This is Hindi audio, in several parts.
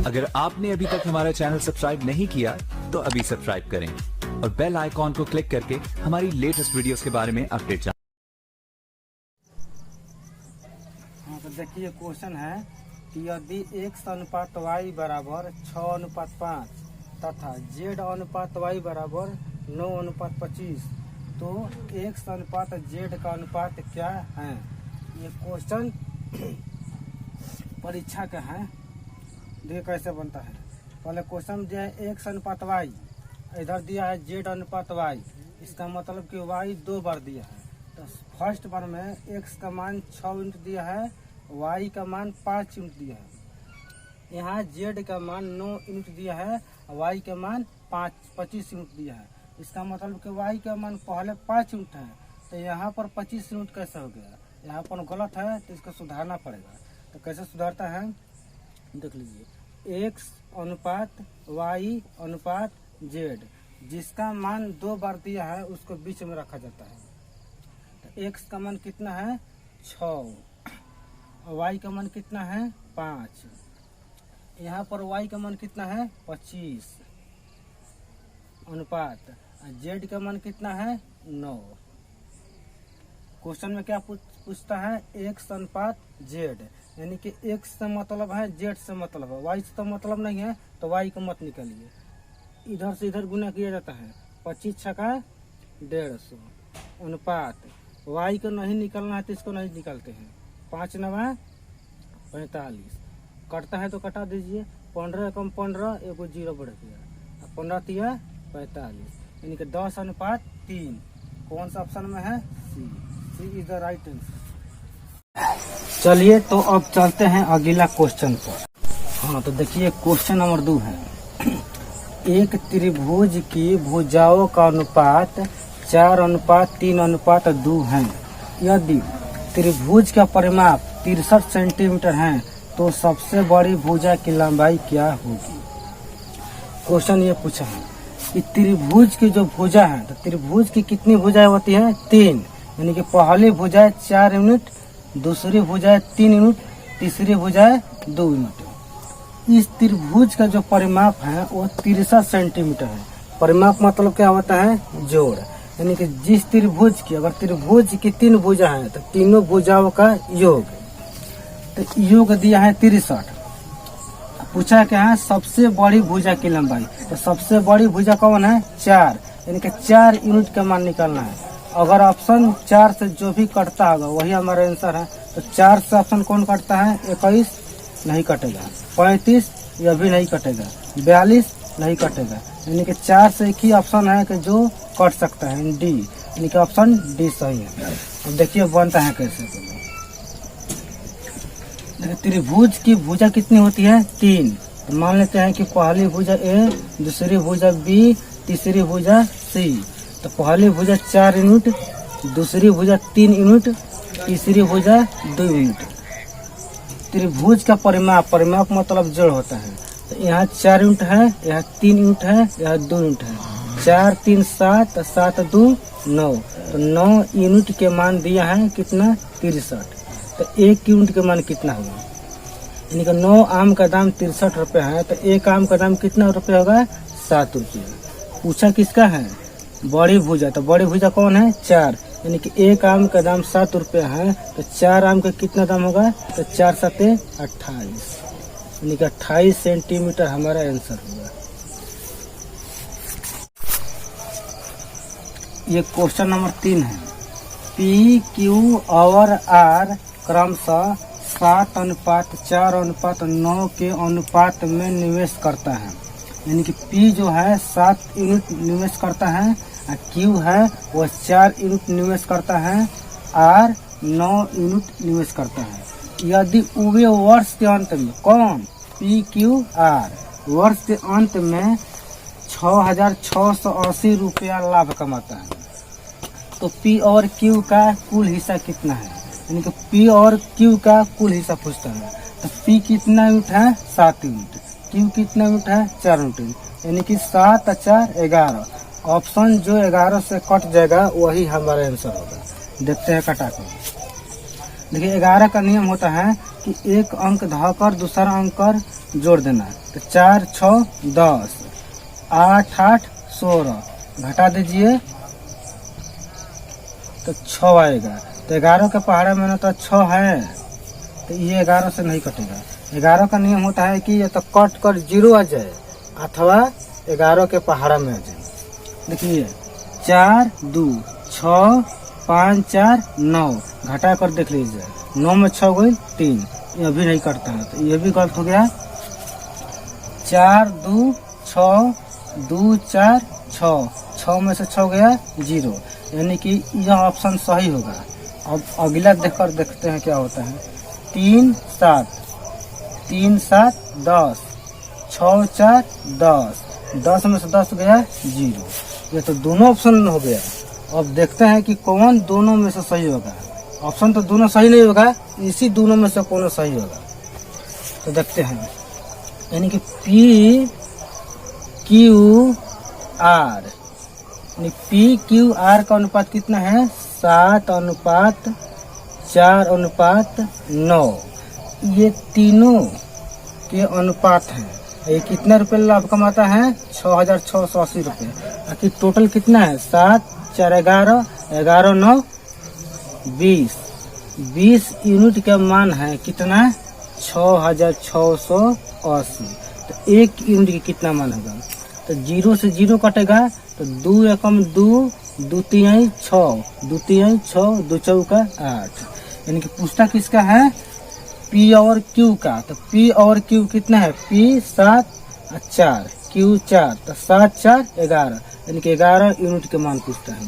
अगर आपने अभी तक हमारा चैनल सब्सक्राइब नहीं किया तो अभी सब्सक्राइब करें और बेल आइकॉन को क्लिक करके हमारी लेटेस्ट वीडियोस के बारे में अपडेट जानें। हाँ तो देखिए क्वेश्चन है कि यदि x अनुपात y बराबर 6:5 तथा z अनुपात y बराबर 9:25 तो x अनुपात z का अनुपात क्या है। ये क्वेश्चन परीक्षा का है। देखिए कैसे बनता है। पहले क्वेश्चन दिया है x अनुपात y, इधर दिया है z अनुपात y। इसका मतलब कि y 2 बार दिया है। तो फर्स्ट बार में x का मान 6 यूनिट दिया है, y का मान 5 यूनिट दिया है। यहाँ z का मान 9 यूनिट दिया है, y का मान 25 यूनिट दिया है। इसका मतलब कि y का मान पहले 5 यूनिट है, तो यहाँ पर 25 यूनिट कैसे हो गया। यहाँ पर गलत है तो इसको सुधारना पड़ेगा। तो कैसे सुधारता है देख लीजिए। x अनुपात y अनुपात z, जिसका मान 2 बार दिया है उसको बीच में रखा जाता है। तो x का मान कितना है 6, y का मान कितना है 5, यहाँ पर y का मान कितना है 25 अनुपात z का मान कितना है 9। क्वेश्चन में क्या पूछता है x अनुपात z, यानी कि x से मतलब है z से मतलब है, y से तो मतलब नहीं है तो y को मत निकालिए। इधर से इधर गुना किया जाता है। 25 छका 150 अनुपात y को नहीं निकालना है तो इसको नहीं निकालते हैं। 5 9 45 कटता है तो कटा दीजिए। 15 कम 15 एगो 0 बढ़ गया, 15 तिया 45, यानी कि 10 अनुपात 3। कौन सा ऑप्शन में है सी इज द राइट आंसर। चलिए तो अब चलते हैं अगला क्वेश्चन पर। हाँ तो देखिए क्वेश्चन नंबर 2 है। एक त्रिभुज की भुजाओं का अनुपात 4:3:2 है। यदि त्रिभुज का परिमाप 63 सेंटीमीटर है तो सबसे बड़ी भुजा की लंबाई क्या होगी। क्वेश्चन ये पूछा है कि त्रिभुज की जो भुजा है, तो त्रिभुज की कितनी भुजाएं होती हैं 3, यानी कि पहली भुजा 4 यूनिट, दूसरी भुजा 3 यूनिट, तीसरी भुजा 2 यूनिट। इस त्रिभुज का जो परिमाप है वो 63 सेंटीमीटर है। परिमाप मतलब क्या होता है जोड़, यानी कि जिस त्रिभुज की अगर त्रिभुज की 3 भुजा है तो तीनों भुजाओं का योग, तो योग दिया है 63। पूछा क्या है सबसे बड़ी भुजा की लंबाई, तो सबसे बड़ी भुजा कौन है 4, यानी कि 4 यूनिट का मान निकालना है। अगर ऑप्शन 4 से जो भी कटता होगा वही हमारा आंसर है। तो 4 से ऑप्शन कौन कटता है 21 नहीं कटेगा, 35 यह भी नहीं कटेगा, 42 नहीं कटेगा, यानी कि 4 से एक ही ऑप्शन है कि जो कट सकता है डी, यानी कि ऑप्शन डी सही है। अब देखिए बनता है कैसे। देखिए त्रिभुज की भुजा कितनी होती है 3, तो मान लेते हैं कि पहली भुजा ए, दूसरी भुजा बी, तीसरी भुजा सी। तो पहली भुजा 4 यूनिट, दूसरी भुजा 3 यूनिट, तीसरी भुजा 2 यूनिट। त्रिभुज का परिमाप मतलब जोड़ होता है। तो यहाँ 4 यूनिट है, यहाँ 3 यूनिट है, यहाँ 2 यूनिट है। 4 3 7, 7 2 9, तो 9 यूनिट के मान दिया है कितना 63। तो 1 यूनिट के मान कितना होगा, यानी कि 9 आम का दाम 63 रुपये है, तो 1 आम का दाम कितना रुपये होगा 7 रुपये। पूछा किसका है बड़ी भुजा, तो बड़ी भुजा कौन है 4, यानी कि 1 आम का दाम 7 रुपये है, तो 4 आम का कितना दाम होगा, तो 4 7 28, यानी कि 28 सेंटीमीटर हमारा आंसर होगा। ये क्वेश्चन नंबर 3 है। पी क्यू और आर क्रमशः 7:4:9 के अनुपात में निवेश करता है, यानी कि P जो है 7 यूनिट निवेश करता है, Q है वो 4 यूनिट निवेश करता है, R 9 यूनिट निवेश करता है। यदि वे वर्ष के अंत में कौन P Q R वर्ष के अंत में 6,680 रुपया लाभ कमाता है, तो P और Q का कुल हिस्सा कितना है, यानी कि P और Q का कुल हिस्सा पूछता है। तो P कितना यूनिट है 7 यूनिट, Q कितना यूनिट है 4 यूनिट, यानी कि 7 4 11। ऑप्शन जो 11 से कट जाएगा वही हमारा आंसर होगा। देखते हैं कटा कर। देखिए 11 का नियम होता है कि एक अंक धकर दूसरा अंक कर जोड़ देना। तो 4 6 10, 8 8 16, घटा दीजिए तो 6 आएगा। तो 11 के पहाड़ा में ना तो 6 है, तो ये 11 से नहीं कटेगा। 11 का नियम होता है कि या तो कट कर 0 आ जाए अथवा 11 के पहाड़ा में आ जाए। देखिए 4 2 6 5 4 9, घटा कर देख लीजिए 9 में 6 गई 3, ये भी नहीं कटता है, तो ये भी गलत हो गया। 4 2 6 2 4 6, 6 में से 6 गया 0, यानी कि यह ऑप्शन सही होगा। अब अगला देखकर देखते हैं क्या होता है। 3 7 3 7 10, 6 4 10, 10 में से 10 गया 0, ये तो दोनों ऑप्शन हो गया। अब देखते हैं कि कौन दोनों में से सही होगा। ऑप्शन तो दोनों सही नहीं होगा, इसी दोनों में से कौन सही होगा। तो देखते हैं, यानी कि P Q R, यानी P Q R का अनुपात कितना है 7:4:9, ये तीनों के अनुपात हैं। ये कितने रुपए लाभ कमाता है 6,680 रुपये। आखिर टोटल कितना है 7 4 11, 11 9 20, 20 यूनिट का मान है कितना 6,680। तो 1 यूनिट की कितना मान होगा, तो 0 से 0 कटेगा तो 2 एकम 2, 2 3 6, 2 3 6, 2 4 8, यानी कि पूछता किसका है P और Q का। तो P और Q कितना है P 7 4, Q 4, तो 7 4 11, यानी कि 11 यूनिट के मान पूछता है।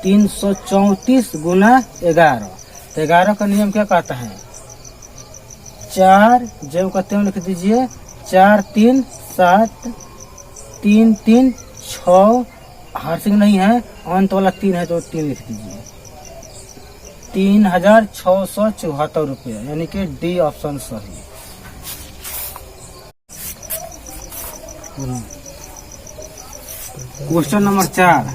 334 गुना 11, तो 11 का नियम क्या कहता है 4 जब कहते हैं लिख दीजिए 4 3 7 3 3 6, हार्सिंग नहीं है, अंत वाला 3 है तो 3 लिख दीजिए। 3,674 रुपये, यानी कि डी ऑप्शन सही। क्वेश्चन नंबर 4,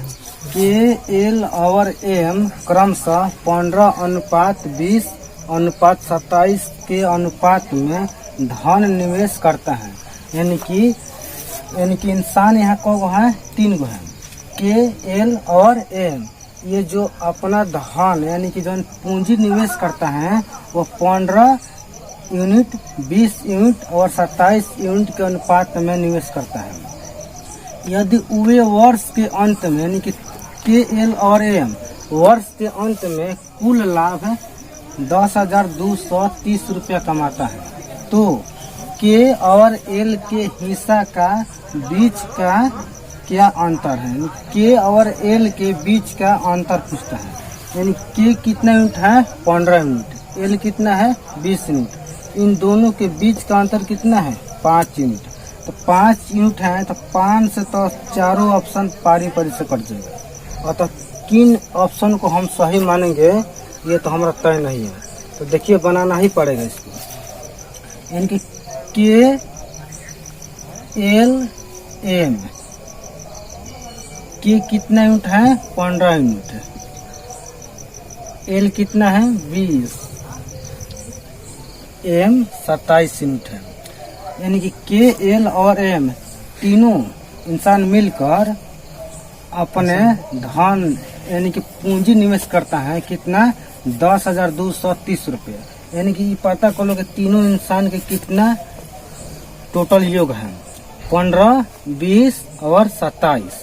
KL और M क्रमशः 15:20:27 के अनुपात में धन निवेश करता है। यानी कि इंसान यहाँ को है 3 गो है, KL और M। ये जो अपना धन यानी कि जो पूंजी निवेश करता है वो 15 यूनिट, 20 यूनिट और 27 यूनिट के अनुपात में निवेश करता है। यदि वे वर्ष के अंत में यानी कि KL और M वर्ष के अंत में कुल लाभ 10,230 रुपया कमाता है, तो K और L के हिस्सा का बीच का क्या अंतर है। K और L के बीच का अंतर पूछता है। यानी K कितना यूनिट है 15 यूनिट, L कितना है 20 यूनिट, इन दोनों के बीच का अंतर कितना है 5 यूनिट। तो 5 यूनिट है तो 5 से तो चारों ऑप्शन पारी से कट जाएगा। और तो किन ऑप्शन को हम सही मानेंगे ये तो हमारा तय नहीं है, तो देखिए बनाना ही पड़ेगा इसको। यानी कि KL M के कितना यूनिट है 15 यूनिट, L कितना है 20, M 27 यूनिट है। यानी कि KL और M तीनों इंसान मिलकर अपने धन यानी कि पूंजी निवेश करता है कितना 10,230 रुपये। यानी कि पता कर लो कि तीनों इंसान के कितना टोटल योग है 15, 20 और 27।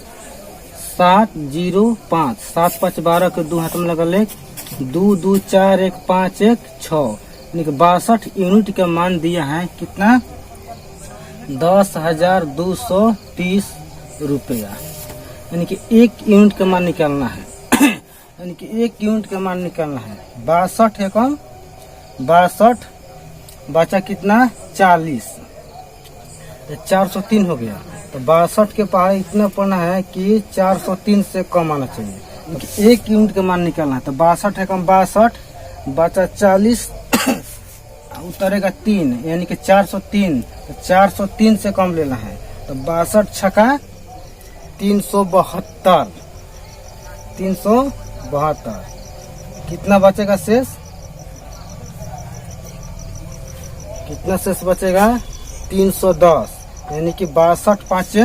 7 0 5, 7 5 12 के 2 हाथ में लगा ले, 2 2 4 1 5 1 6, यानी कि 62 यूनिट का मान दिया है कितना 10,230 रुपया। यानी कि 1 यूनिट का मान निकालना है यानी कि 1 यूनिट का मान निकालना है 62 है कौन 62, बचा कितना 40, 403 हो गया। तो 62 के पहाड़ इतना पढ़ना है कि 403 से कम आना चाहिए। 1 यूनिट का मान निकालना है तो 62 है कम 62, बचा 40 उतरेगा 3 यानी कि 403, तो 403 से कम लेना है। तो 62 छका 372, 372 कितना बचेगा शेष कितना शेष बचेगा 310, यानी कि 62 पाँचे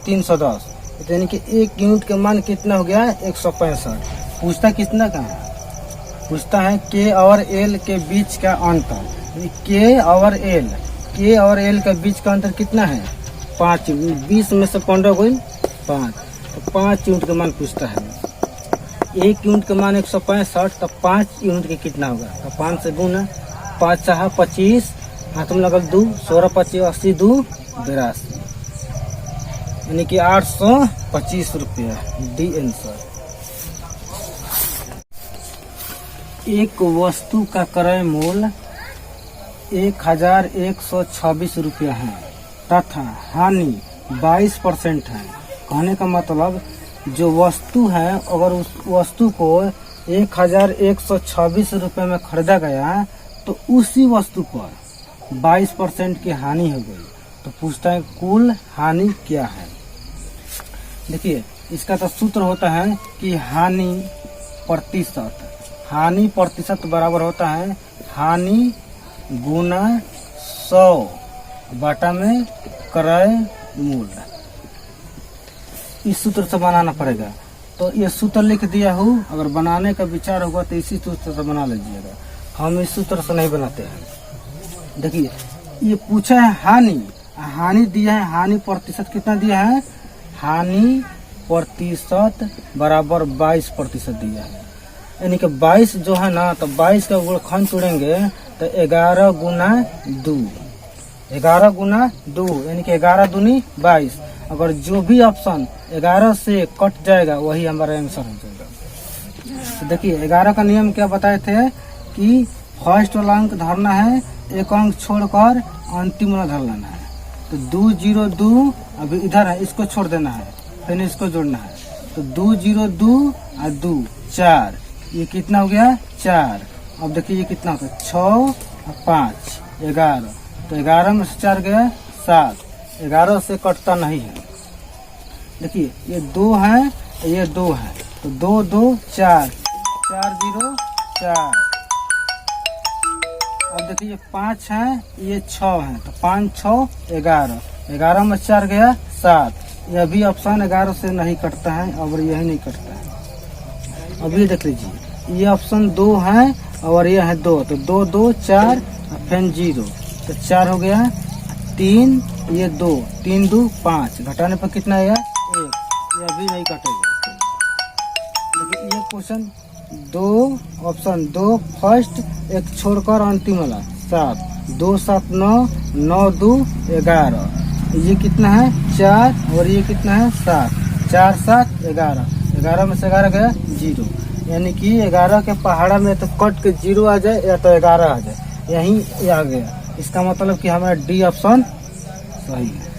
310, यानी कि 1 यूनिट का मान कितना हो गया 165। पूछता कितना का है, पूछता है के और एल के बीच का अंतर। के और एल के बीच का अंतर कितना है 5, 20 में से 15 गई 5, तो 5 यूनिट का मान पूछता है। 1 यूनिट का मान 165, तो 5 यूनिट का कितना होगा, तो 5 से गुना, 5 6 25, हाथ में लगल 2, 16 25 80 2 82, यानी कि 825 रुपया डी आंसर। एक वस्तु का क्रय मूल्य 1126 रुपया है तथा हानि 22% है। कहने का मतलब जो वस्तु है, अगर उस वस्तु को 1126 रुपये में खरीदा गया तो उसी वस्तु पर 22% की हानि हो गई। तो पूछता है कुल हानि क्या है। देखिए इसका तो सूत्र होता है कि हानि प्रतिशत बराबर होता है हानि गुना 100 बटा में क्रय मूल्य। इस सूत्र से बनाना पड़ेगा। तो ये सूत्र लिख दिया हूँ, अगर बनाने का विचार होगा तो इसी सूत्र से बना लीजिएगा। हम इस सूत्र से नहीं बनाते हैं। देखिए ये पूछा है हानि दिया है, हानि प्रतिशत कितना दिया है, हानि प्रतिशत बराबर 22% दिया है। यानी कि 22 जो है ना, तो 22 का गुणनखंड तोड़ेंगे तो 11 गुना 2, 11 गुना 2 यानी कि 11 दूनी 22। अगर जो भी ऑप्शन 11 से कट जाएगा वही हमारा आंसर हो जाएगा। तो देखिए 11 का नियम क्या बताए थे कि फर्स्ट वाला अंक धरना है, एक अंक छोड़कर अंतिम वाला धर लेना है। तो 2 0 2 अभी इधर है, इसको छोड़ देना है, फिर इसको जोड़ना है। तो 2 0 2 और 2 4, ये कितना हो गया 4। अब देखिए ये कितना होता है 6 और 5 11, तो 11 में से 4 गया 7, 11 से कटता नहीं है। देखिए ये 2 है, ये 2 है, तो 2 2 4 4 0 4। अब देखिए ये 5 है, ये 6 है, तो 5 6 11, 11 में 4 गया 7। यह भी ऑप्शन 11 से नहीं कटता है और यही नहीं कटता है। अब ये देख लीजिए ये ऑप्शन 2 है और ये है 2, तो 2 2 4 फिर 0, तो 4 हो गया 3, ये 2 3 2 5, घटाने पर कितना आएगा 1, ये अभी नहीं कटेगा। देखिए ये क्वेश्चन 2 ऑप्शन 2 फर्स्ट, एक छोड़कर अंतिम वाला 7, 2 7 9 9 2 11, ये कितना है 4 और ये कितना है 7, 4 7 11, 11 में से 11 गया 0, यानी कि 11 के पहाड़ा में तो कट के 0 आ जाए या तो 11 आ जाए, यही आ गया। इसका मतलब कि हमारा डी ऑप्शन सही है।